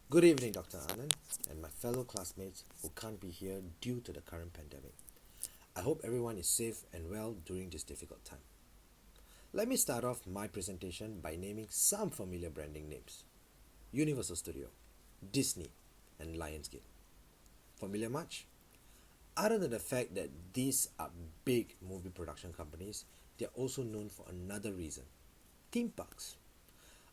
Good evening, Dr. Anand, and my fellow classmates who can't be here due to the current pandemic. I hope everyone is safe and well during this difficult time. Let me start off my presentation by naming some familiar branding names: Universal Studio, Disney, and Lionsgate. Familiar much? Other than the fact that these are big movie production companies, they are also known for another reason: theme parks.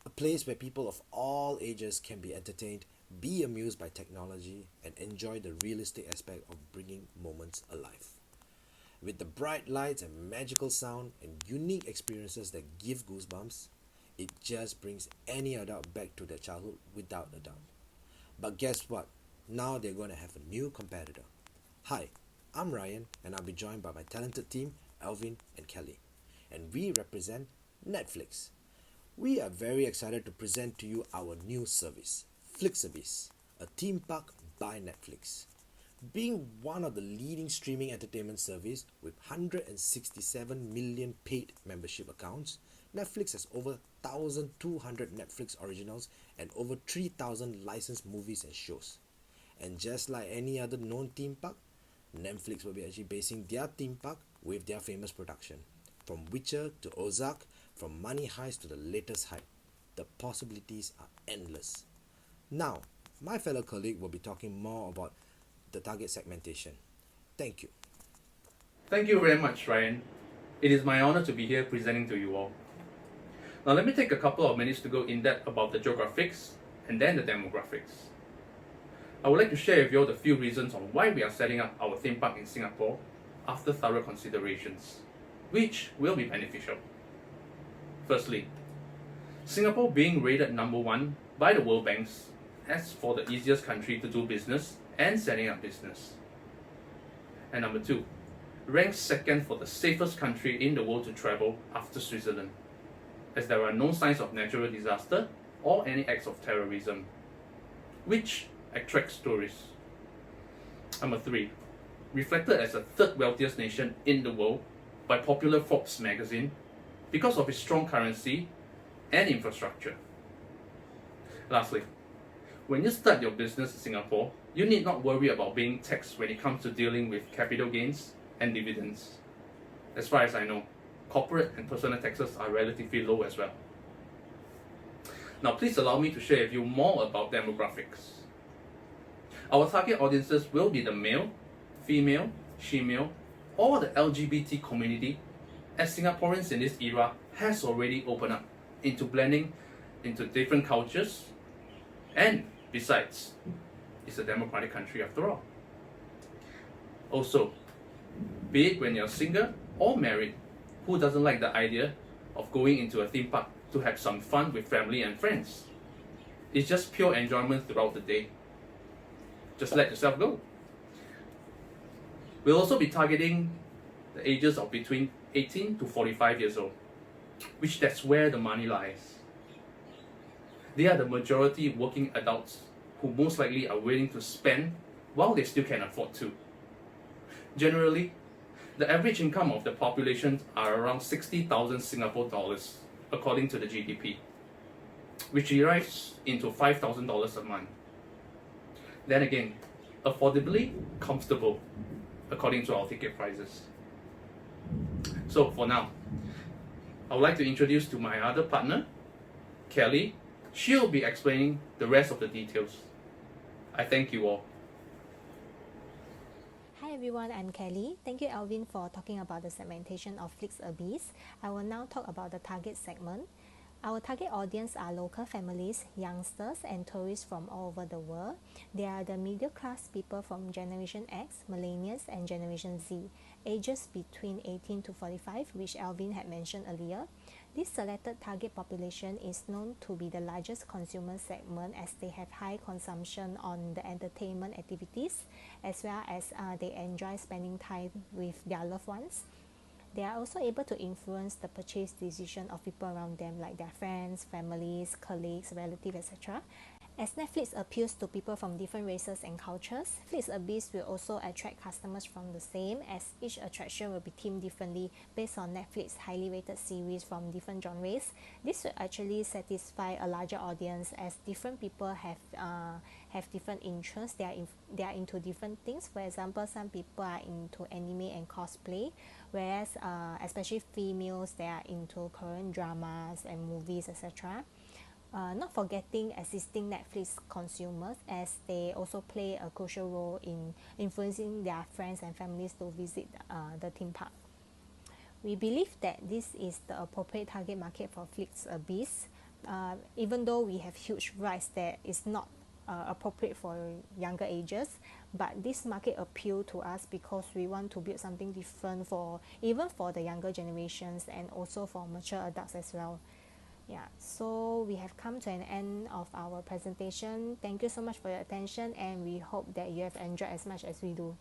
A place where people of all ages can be entertained, be amused by technology, and enjoy the realistic aspect of bringing moments alive. With the bright lights and magical sound and unique experiences that give goosebumps, it just brings any adult back to their childhood without a doubt. But guess what? Now they're going to have a new competitor. Hi, I'm Ryan, and I'll be joined by my talented team, Alvin and Kelly. And we represent Netflix. We are very excited to present to you our new service, Flix, a theme park by Netflix. Being one of the leading streaming entertainment service with 167 million paid membership accounts, Netflix has over 1,200 Netflix originals and over 3,000 licensed movies and shows. And just like any other known theme park, Netflix will be actually basing their theme park with their famous production. From Witcher to Ozark, from Money Heist to the latest hype, the possibilities are endless. Now, my fellow colleague will be talking more about the target segmentation. Thank you. Thank you very much, Ryan. It is my honor to be here presenting to you all. Now, let me take a couple of minutes to go in depth about the geographics and then the demographics. I would like to share with you all the few reasons on why we are setting up our theme park in Singapore after thorough considerations, which will be beneficial. Firstly, Singapore being rated number one by the World Banks as for the easiest country to do business and setting up business. And number two, ranked second for the safest country in the world to travel after Switzerland, as there are no signs of natural disaster or any acts of terrorism, which attracts tourists. Number three, reflected as the third wealthiest nation in the world by popular Forbes magazine because of its strong currency and infrastructure. Lastly, when you start your business in Singapore, you need not worry about being taxed when it comes to dealing with capital gains and dividends. As far as I know, corporate and personal taxes are relatively low as well. Now, please allow me to share with you more about demographics. Our target audiences will be the male, female, she-male, or the LGBT community, as Singaporeans in this era has already opened up into blending into different cultures, and besides, it's a democratic country after all. Also, be it when you're single or married, who doesn't like the idea of going into a theme park to have some fun with family and friends? It's just pure enjoyment throughout the day. Just let yourself go. We'll also be targeting the ages of between 18 to 45 years old, which that's where the money lies. They are the majority working adults who most likely are willing to spend while they still can afford to. Generally, the average income of the population are around 60,000 Singapore dollars, according to the GDP, which derives into $5,000 a month. Then again, affordably comfortable, according to our ticket prices. So for now, I would like to introduce to my other partner, Kelly. She'll be explaining the rest of the details. I thank you all. Hi everyone, I'm Kelly. Thank you, Alvin, for talking about the segmentation of Flix Abyss. I will now talk about the target segment. Our target audience are local families, youngsters, and tourists from all over the world. They are the middle class people from Generation X, Millennials, and Generation Z, ages between 18 to 45, which Alvin had mentioned earlier. This selected target population is known to be the largest consumer segment as they have high consumption on the entertainment activities, as well as they enjoy spending time with their loved ones. They are also able to influence the purchase decision of people around them, like their friends, families, colleagues, relatives, etc. As Netflix appeals to people from different races and cultures, Flix Abyss will also attract customers from the same, as each attraction will be themed differently based on Netflix highly rated series from different genres. This will actually satisfy a larger audience, as different people have different interests. They are into different things. For example, some people are into anime and cosplay, whereas especially females, they are into Korean dramas and movies, etc. Not forgetting existing Netflix consumers, as they also play a crucial role in influencing their friends and families to visit the theme park. We believe that this is the appropriate target market for Flix Abyss, even though we have huge rides that is not appropriate for younger ages, but this market appeal to us because we want to build something different for even for the younger generations and also for mature adults as well. Yeah, so we have come to an end of our presentation. Thank you so much for your attention, and we hope that you have enjoyed as much as we do.